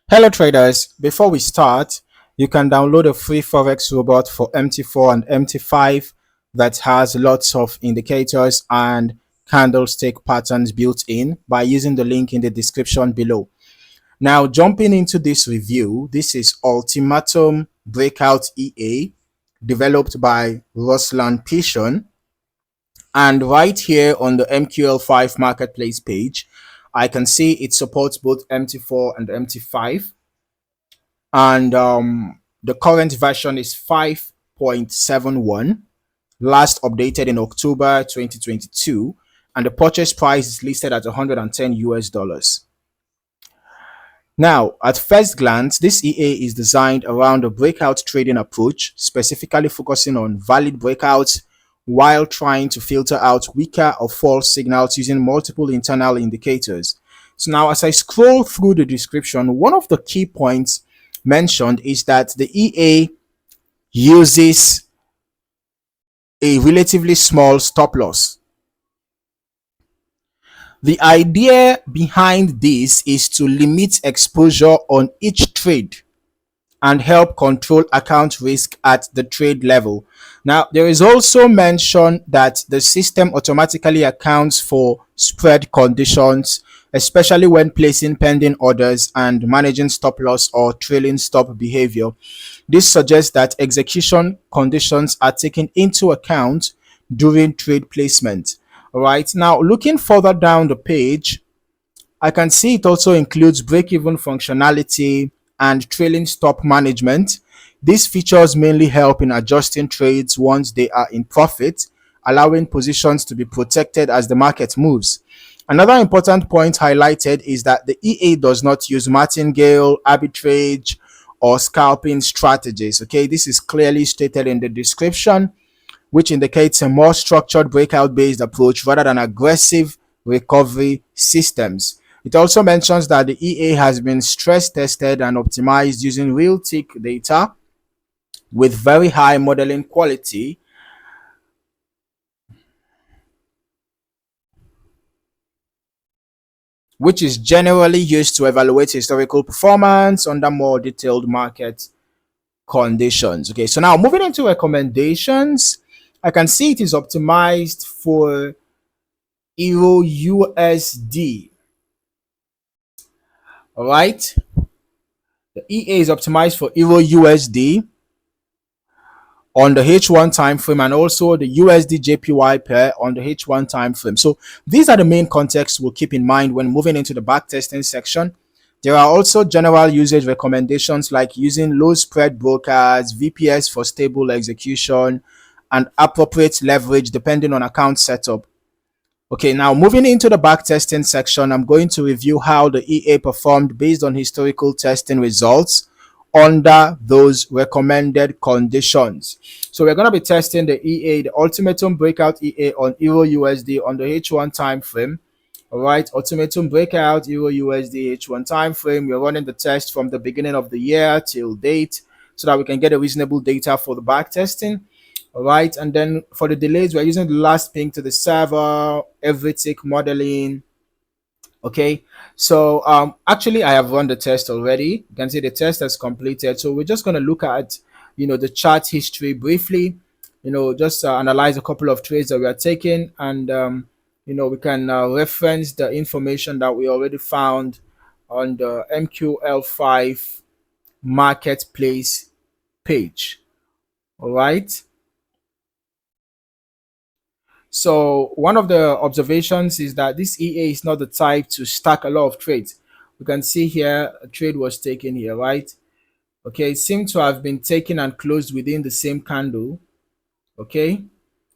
Hello traders, before we start, you can download a free Forex robot for MT4 and MT5 that has lots of indicators and candlestick patterns built in by using the link in the description below. Now, jumping into this review, this is Ultimatum Breakout EA developed by Ruslan Pishon. And right here on the MQL5 Marketplace page, I can see it supports both MT4 and MT5, and the current version is 5.71, last updated in October 2022, and the purchase price is listed at 110 US dollars. Now, at first glance, this EA is designed around a breakout trading approach, specifically focusing on valid breakouts while trying to filter out weaker or false signals using multiple internal indicators. So now, as I scroll through the description, one of the key points mentioned is that the EA uses a relatively small stop loss. The idea behind this is to limit exposure on each trade and help control account risk at the trade level. Now, there is also mention that the system automatically accounts for spread conditions, especially when placing pending orders and managing stop loss or trailing stop behavior. This suggests that execution conditions are taken into account during trade placement. All right, now looking further down the page, I can see it also includes break-even functionality and trailing stop management. These features mainly help in adjusting trades once they are in profit, allowing positions to be protected as the market moves. Another important point highlighted is that the EA does not use martingale, arbitrage, or scalping strategies. Okay, this is clearly stated in the description, which indicates a more structured breakout based approach rather than aggressive recovery systems. It also mentions that the EA has been stress tested and optimized using real tick data with very high modeling quality, which is generally used to evaluate historical performance under more detailed market conditions. Okay, so now moving into recommendations, I can see it is optimized for Euro USD. All right, the EA is optimized for Euro USD on the H1 time frame and also the USD JPY pair on the H1 time frame. So these are the main contexts we'll keep in mind when moving into the backtesting section. There are also general usage recommendations like using low spread brokers, VPS for stable execution, and appropriate leverage depending on account setup. Okay, now moving into the backtesting section, I'm going to review how the EA performed based on historical testing results under those recommended conditions. So we're going to be testing the EA, the Ultimatum Breakout EA on Euro USD on the H1 time frame. All right, Ultimatum Breakout Euro USD H1 time frame. We're running the test from the beginning of the year till date so that we can get a reasonable data for the backtesting. All right, and then for the delays, we're using the last ping to the server, every tick modeling. Okay, so actually I have run the test already. You can see the test has completed. So we're just going to look at the chart history briefly, just analyze a couple of trades that we are taking, and we can reference the information that we already found on the MQL5 Marketplace page. All right, so one of the observations is that this EA is not the type to stack a lot of trades. We can see here a trade was taken here, right? Okay, it seemed to have been taken and closed within the same candle. Okay,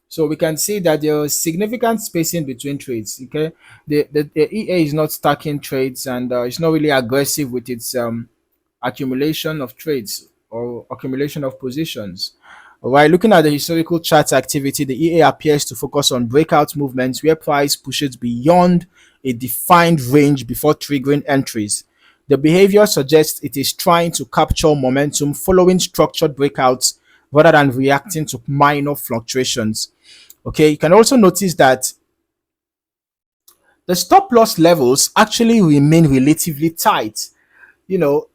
so we can see that there is significant spacing between trades. Okay, the EA is not stacking trades, and it's not really aggressive with its accumulation of trades or accumulation of positions. While looking at the historical chart activity, the EA appears to focus on breakout movements where price pushes beyond a defined range before triggering entries. The behavior suggests it is trying to capture momentum following structured breakouts rather than reacting to minor fluctuations. Okay, you can also notice that the stop loss levels actually remain relatively tight. you know,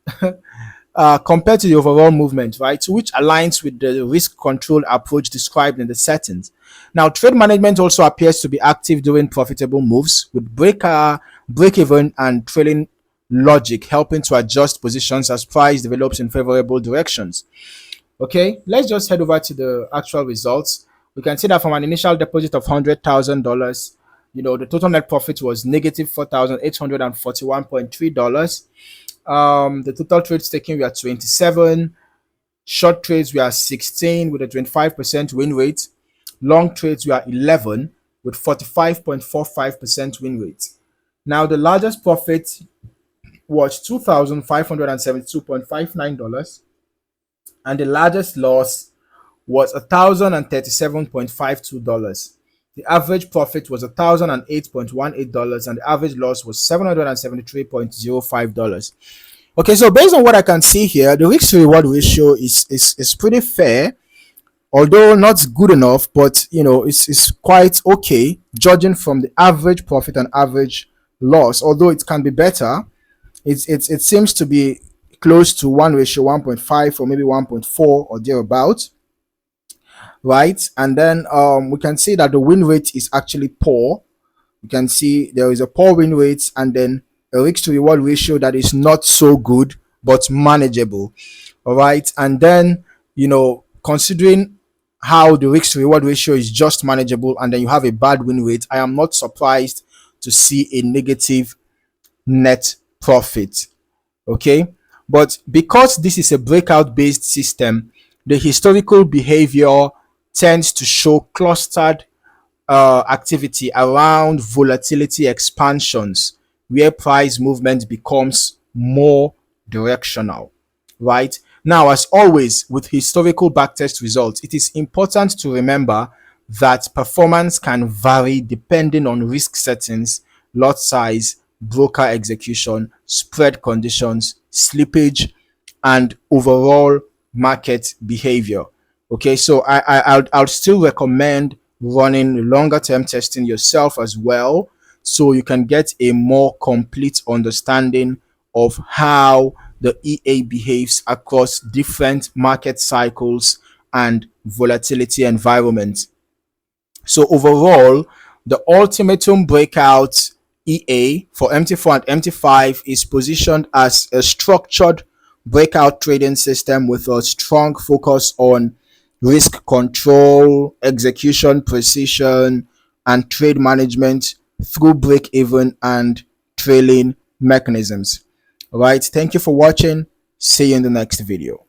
compared to the overall movement, right? So which aligns with the risk control approach described in the settings. Now, trade management also appears to be active during profitable moves with break even, and trailing logic helping to adjust positions as price develops in favorable directions. Okay, let's just head over to the actual results. We can see that from an initial deposit of $100,000, the total net profit was negative $4,841.3. The total trades taken were 27. Short trades were 16 with a 25% win rate. Long trades were 11 with 45.45% win rate. Now, the largest profit was $2,572.59, and the largest loss was $1,037.52. The average profit was $1,008.18, and the average loss was $773.05. Okay, so based on what I can see here, the risk to reward ratio is pretty fair, although not good enough, but it's quite okay, judging from the average profit and average loss. Although it can be better, it seems to be close to 1:1.5 or maybe 1.4 or thereabout, right? And then we can see that the win rate is actually poor. You can see there is a poor win rate, and then a risk to reward ratio that is not so good but manageable. All right, and then considering how the risk to reward ratio is just manageable, and then you have a bad win rate, I am not surprised to see a negative net profit. Okay, but because this is a breakout based system, the historical behavior tends to show clustered activity around volatility expansions, where price movement becomes more directional, right? Now, as always with historical backtest results, it is important to remember that performance can vary depending on risk settings, lot size, broker execution, spread conditions, slippage, and overall market behavior. Okay, so I'll still recommend running longer term testing yourself as well, so you can get a more complete understanding of how the EA behaves across different market cycles and volatility environments. So overall, the Ultimatum Breakout EA for MT4 and MT5 is positioned as a structured breakout trading system with a strong focus on risk control, execution precision, and trade management through break even and trailing mechanisms. All right, thank you for watching. See you in the next video.